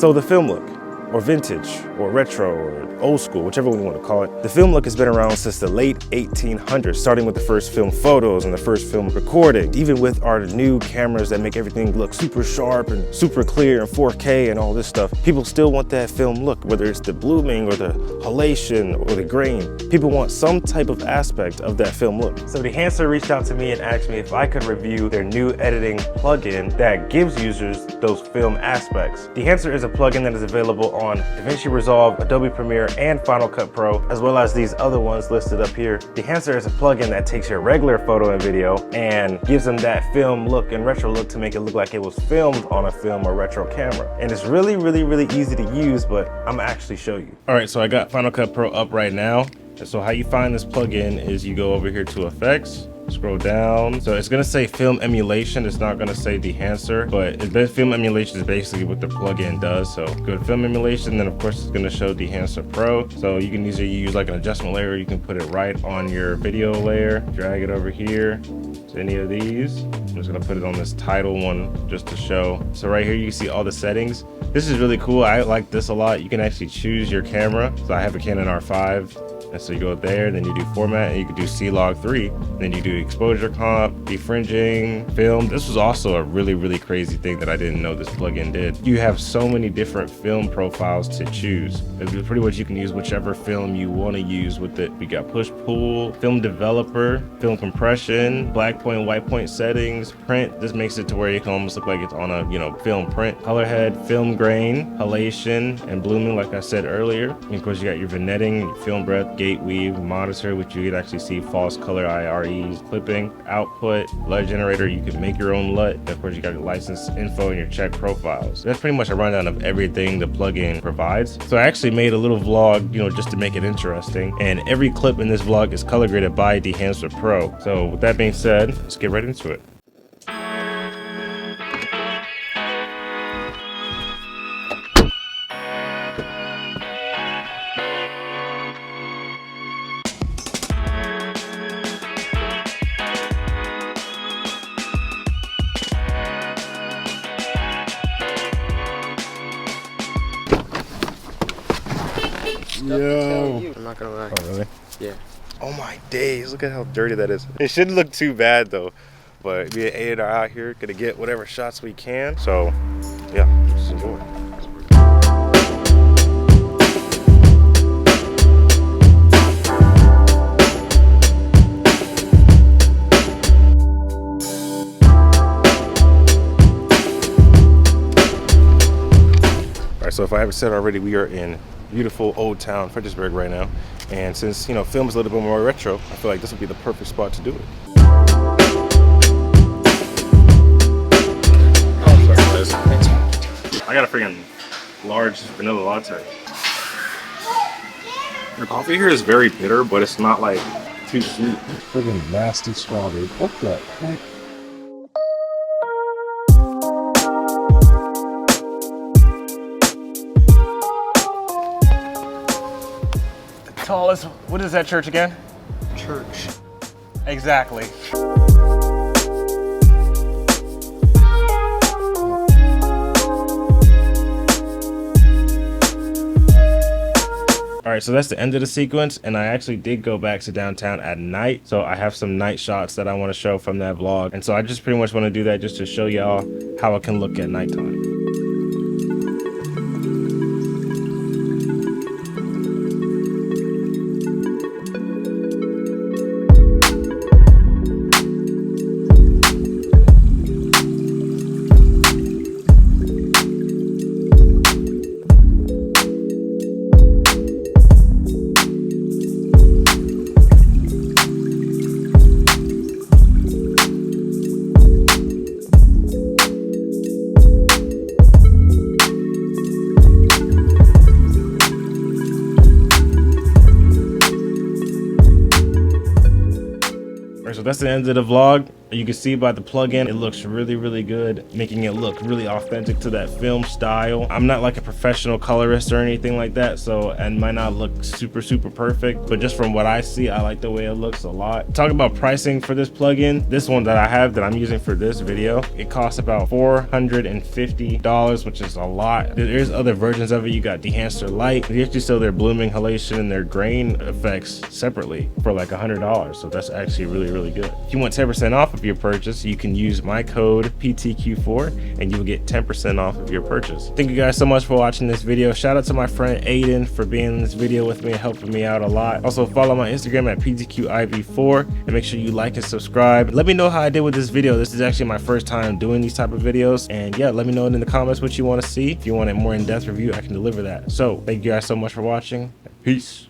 So the film look, or vintage, or retro, or old school, whichever one you want to call it. The film look has been around since the late 1800s, starting with the first film photos and the first film recording. Even with our new cameras that make everything look super sharp and super clear and 4K and all this stuff, people still want that film look, whether it's the blooming or the halation or the grain. People want some type of aspect of that film look. So Dehancer reached out to me and asked me if I could review their new editing plugin that gives users those film aspects. Dehancer is a plugin that is available on DaVinci Resolve, Adobe Premiere, and Final Cut Pro, as well as these other ones listed up here. Dehancer is a plugin that takes your regular photo and video and gives them that film look and retro look to make it look like it was filmed on a film or retro camera. And it's really easy to use, but I'm gonna actually show you. All right, so I got Final Cut Pro up right now. And so how you find this plugin is you go over here to Effects, scroll down. So it's gonna say film emulation. It's not gonna say Dehancer, but film emulation is basically what the plugin does. So go to film emulation, then of course it's gonna show Dehancer Pro. So you can either use like an adjustment layer, you can put it right on your video layer, drag it over here to any of these. I'm just gonna put it on this title one just to show. So right here you can see all the settings. This is really cool. I like this a lot. You can actually choose your camera. So I have a Canon R5. And so you go there, then you do format, and you can do C-Log 3. Then you do exposure comp, defringing, film. This was also a really crazy thing that I didn't know this plugin did. You have so many different film profiles to choose. It's pretty much you can use whichever film you want to use with it. We got push pull, film developer, film compression, black point, white point settings, print. This makes it to where it can almost look like it's on a film print. Color head, film grain, halation, and blooming, like I said earlier. And of course you got your vignetting, your film breadth, gate weave, monitor, which you could actually see false color IREs, clipping, output, LUT generator. You can make your own LUT. And of course, you got your license info and your check profiles. That's pretty much a rundown of everything the plugin provides. So I actually made a little vlog, just to make it interesting. And every clip in this vlog is color graded by Dehancer Pro. So with that being said, let's get right into it. Yo. I'm not gonna lie. Oh, really? Yeah. Oh my days, look at how dirty that is. It shouldn't look too bad though, but me and Aiden are out here gonna get whatever shots we can. So yeah, just enjoy. All right, so if I haven't said already, we are in beautiful old town Fredericksburg right now, and since film is a little bit more retro, I feel like this would be the perfect spot to do it. I got a freaking large vanilla latte. The coffee here is very bitter, but it's not like too sweet. Freaking nasty strawberry. What the heck? Tallest, what is that church again? Church. Exactly. All right, so that's the end of the sequence, and I actually did go back to downtown at night, so I have some night shots that I want to show from that vlog, and so I just pretty much want to do that just to show y'all how it can look at nighttime. So that's the end of the vlog. You can see by the plugin, it looks really, really good, making it look really authentic to that film style. I'm not like a professional colorist or anything like that, so it might not look super, super perfect, but just from what I see, I like the way it looks a lot. Talk about pricing for this plugin. This one that I have that I'm using for this video, it costs about $450, which is a lot. There's other versions of it. You got Dehancer Light. They actually sell their blooming, halation, and their grain effects separately for like $100, so that's actually really, really good. If you want 10% off of your purchase, you can use my code PTQ4 and you'll get 10% off of your purchase. Thank you guys so much for watching this video. Shout out to my friend Aiden for being in this video with me and helping me out a lot. Also follow my Instagram at PTQIV4 and make sure you like and subscribe. Let me know how I did with this video. This is actually my first time doing these type of videos, and yeah, let me know in the comments what you want to see. If you want a more in-depth review, I can deliver that. So thank you guys so much for watching. Peace.